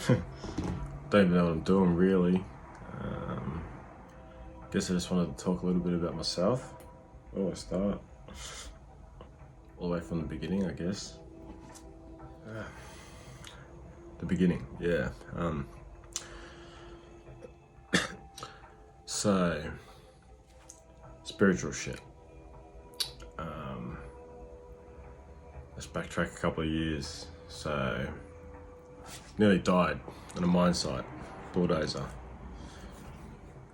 Don't even know what I'm doing really. Guess I just wanted to talk a little bit about myself. Where do I start? All the way from the beginning, I guess. The beginning, yeah. So, spiritual shit. Let's backtrack a couple of years. So, nearly died on a mine site, bulldozer.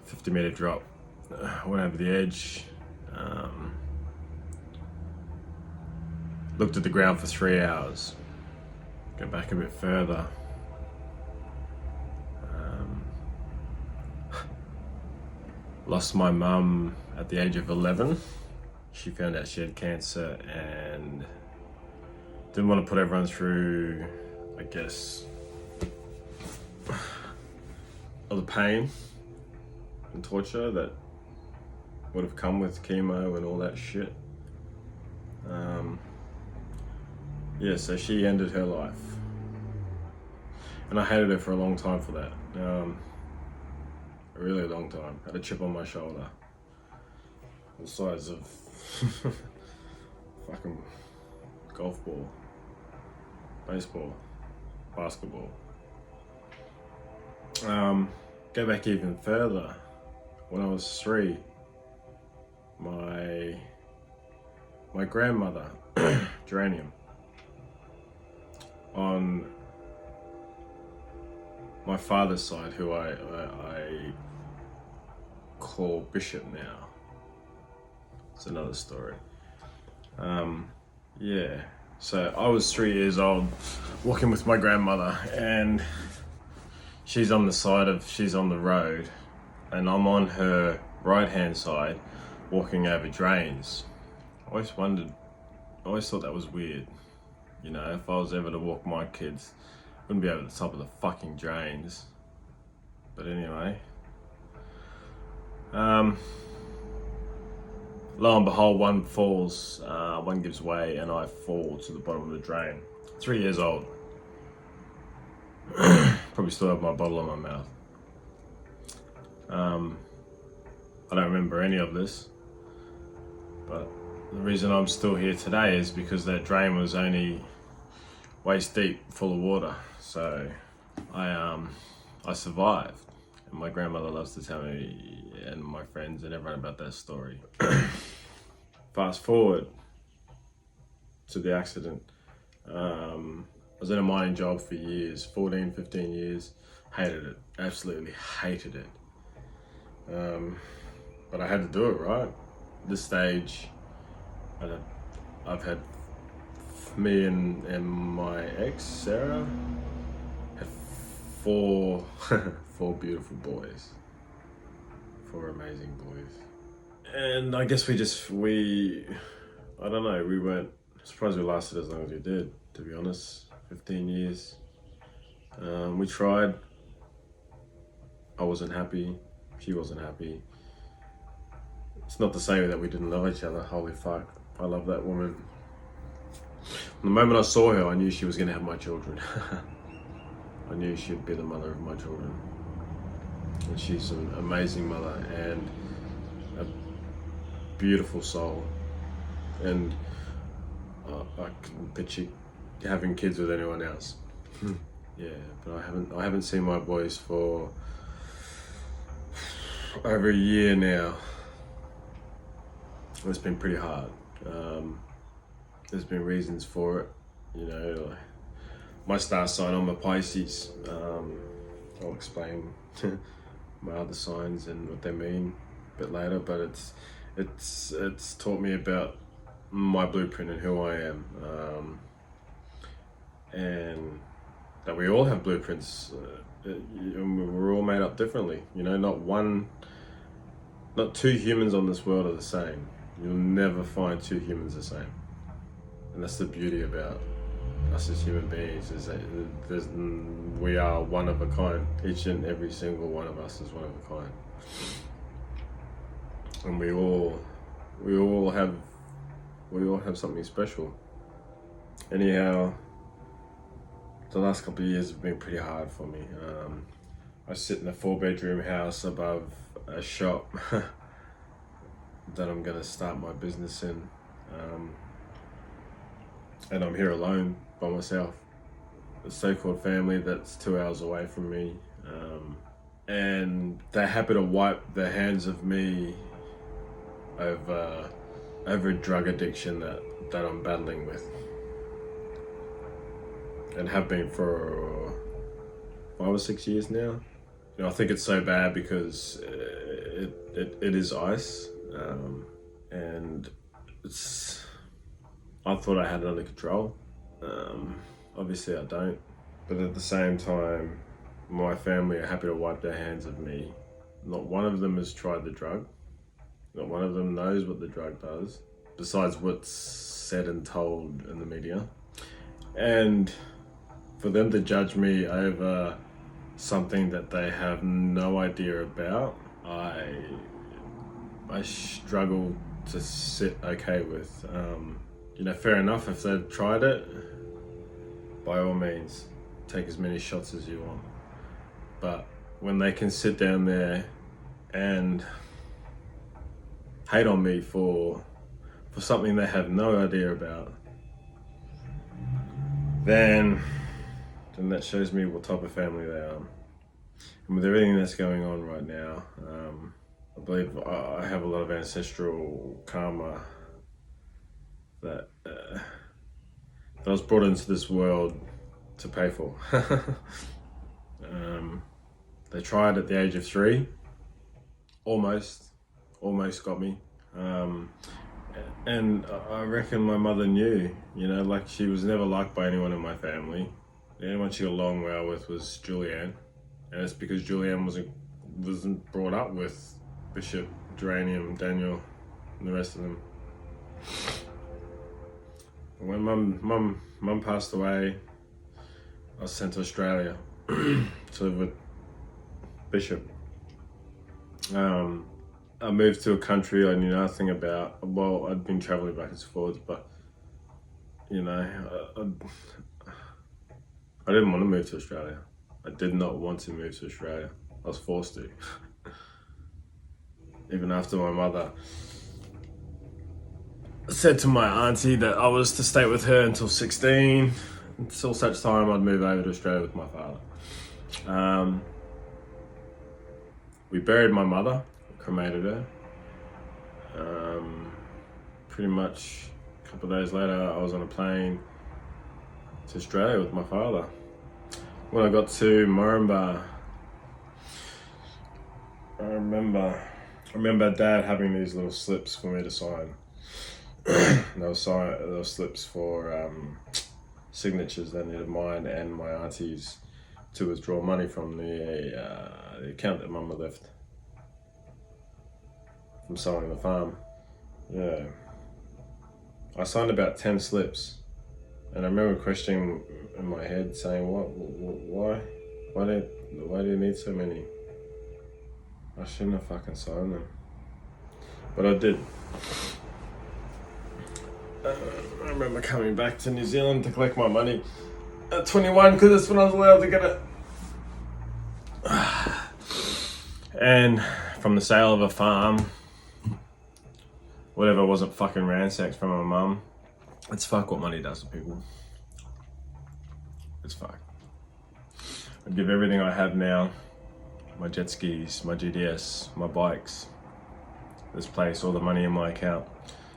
50-meter drop. Went over the edge. Looked at the ground for 3 hours. Go back a bit further. Lost my mum at the age of 11. She found out she had cancer and didn't want to put everyone through, I guess, all the pain and torture that would have come with chemo and all that shit. Yeah, so she ended her life. And I hated her for a long time for that. A really long time. Had a chip on my shoulder. The size of fucking golf ball, baseball, basketball. Go back even further. When I was 3, my grandmother, geranium, on my father's side, who I call Bishop now. It's another story. Yeah, so I was 3 years old, walking with my grandmother, and she's on the road, and I'm on her right-hand side, walking over drains. I always thought that was weird. You know, if I was ever to walk my kids, I wouldn't be over the top of the fucking drains. But anyway, lo and behold, one falls, one gives way, and I fall to the bottom of the drain. 3 years old. Probably still have my bottle in my mouth. I don't remember any of this, but the reason I'm still here today is because that drain was only waist deep, full of water. So I survived, and my grandmother loves to tell me and my friends and everyone about that story. Fast forward to the accident. I was in a mining job for years, 14, 15 years. Hated it, absolutely hated it. But I had to do it, right? At this stage, I've had me and my ex, Sarah, had 4 beautiful boys. 4 amazing boys. And I guess I don't know, we weren't surprised we lasted as long as we did, to be honest. 15 years. We tried. I wasn't happy. She wasn't happy. It's not to say that we didn't love each other. Holy fuck. I love that woman. The moment I saw her, I knew she was going to have my children. I knew she'd be the mother of my children. And she's an amazing mother and a beautiful soul. And I couldn't picture having kids with anyone else. Yeah, but I haven't seen my boys for over a year now. It's been pretty hard. There's been reasons for it, you know. My star sign, I'm a Pisces. I'll explain my other signs and what they mean a bit later, but it's taught me about my blueprint and who I am, and that we all have blueprints, and we're all made up differently. You know, not 2 humans on this world are the same. You'll never find 2 humans the same. And that's the beauty about us as human beings, is that we are one of a kind. Each and every single one of us is one of a kind. And we all have something special. Anyhow, the last couple of years have been pretty hard for me. I sit in a 4-bedroom house above a shop that I'm gonna start my business in, and I'm here alone by myself. A so-called family that's 2 hours away from me, and they're happy to wipe their hands of me over a drug addiction that I'm battling with, and have been for 5 or 6 years now. You know, I think it's so bad because it is ice, and I thought I had it under control. Obviously I don't, but at the same time, my family are happy to wipe their hands of me. Not one of them has tried the drug. Not one of them knows what the drug does, besides what's said and told in the media. And for them to judge me over something that they have no idea about, I struggle to sit okay with. You know, fair enough, if they've tried it, by all means, take as many shots as you want. But when they can sit down there and hate on me for something they have no idea about, then that shows me what type of family they are. And with everything that's going on right now, I believe I have a lot of ancestral karma that I was brought into this world to pay for. They tried at the age of 3, almost got me. And I reckon my mother knew, you know, like she was never liked by anyone in my family. The only one she got along well with was Julianne. And it's because Julianne wasn't brought up with Bishop, Geranium, Daniel, and the rest of them. When mum passed away, I was sent to Australia to live with Bishop. I moved to a country I knew nothing about. Well, I'd been traveling back and forth, but you know, I didn't want to move to Australia. I did not want to move to Australia. I was forced to. Even after my mother said to my auntie that I was to stay with her until 16, until such time I'd move over to Australia with my father. We buried my mother, cremated her. Pretty much a couple of days later, I was on a plane to Australia with my father. When I got to Moranbah, I remember Dad having these little slips for me to sign. There were slips for signatures that needed mine and my auntie's to withdraw money from the account that Mum had left from selling the farm. Yeah, I signed about 10 slips, and I remember questioning in my head, saying, why do you need so many? I shouldn't have fucking signed them, but I did. I remember coming back to New Zealand to collect my money at 21, because that's when I was allowed to get it. And from the sale of a farm, whatever wasn't fucking ransacked from my mum. It's fuck what money does to people. It's fuck. I give everything I have now, my jet skis, my GDS, my bikes, this place, all the money in my account,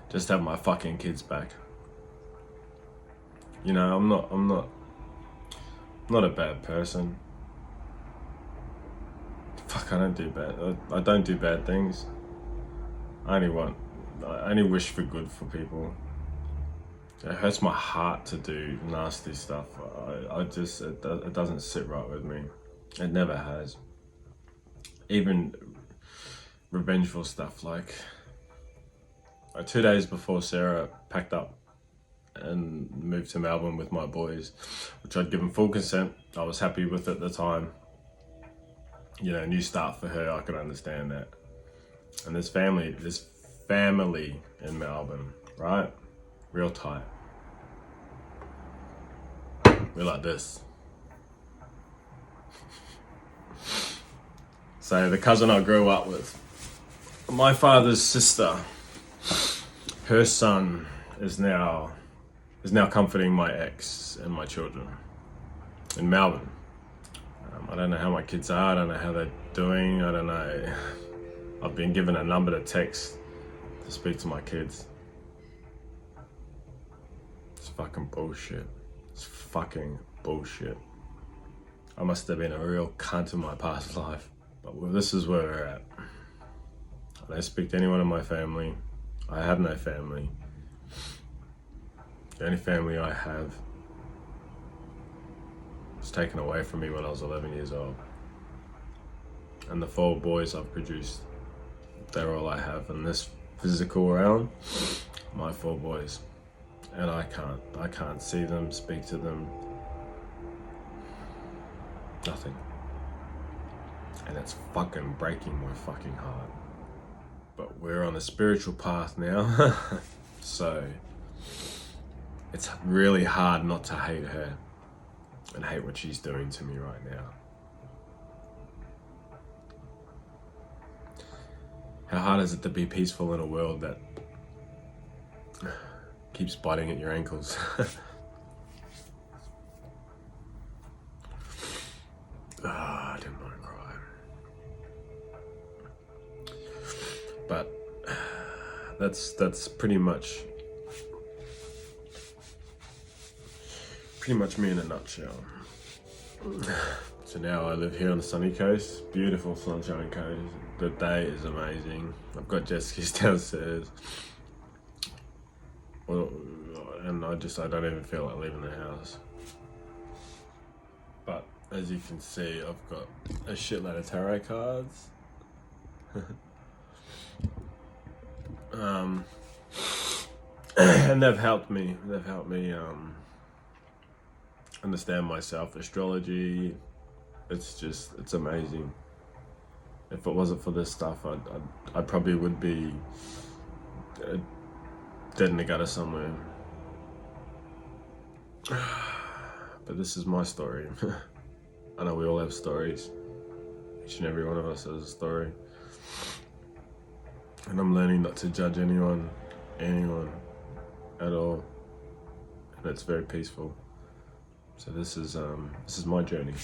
just to have my fucking kids back. You know, I'm not a bad person. Fuck, I don't do bad things. I only wish for good for people. It hurts my heart to do nasty stuff. It doesn't sit right with me. It never has. Even revengeful stuff, like 2 days before Sarah packed up and moved to Melbourne with my boys, which I'd given full consent. I was happy with it at the time. You know, new start for her, I could understand that. And this family in Melbourne, right? Real tight. We're like this. So the cousin I grew up with, my father's sister, her son is now comforting my ex and my children in Melbourne. I don't know how my kids are. I don't know how they're doing. I don't know. I've been given a number to text to speak to my kids. It's fucking bullshit. It's fucking bullshit. I must have been a real cunt in my past life. But this is where we're at. I don't speak to anyone in my family. I have no family. The only family I have was taken away from me when I was 11 years old. And the 4 boys I've produced, they're all I have in this physical realm. My 4 boys. And I can't see them, speak to them. Nothing. And it's fucking breaking my fucking heart. But we're on a spiritual path now. So it's really hard not to hate her and hate what she's doing to me right now. How hard is it to be peaceful in a world that keeps biting at your ankles? I didn't want to cry. But that's pretty much me in a nutshell. So now I live here on the sunny coast, beautiful sunshine coast. The day is amazing. I've got jet skis downstairs. Well, and I don't even feel like leaving the house. But as you can see, I've got a shitload of tarot cards. And they've helped me understand myself. Astrology, it's amazing. If it wasn't for this stuff, I probably would be dead in the gutter somewhere. But this is my story. I know we all have stories. Each and every one of us has a story. And I'm learning not to judge anyone at all. And it's very peaceful. So this is my journey.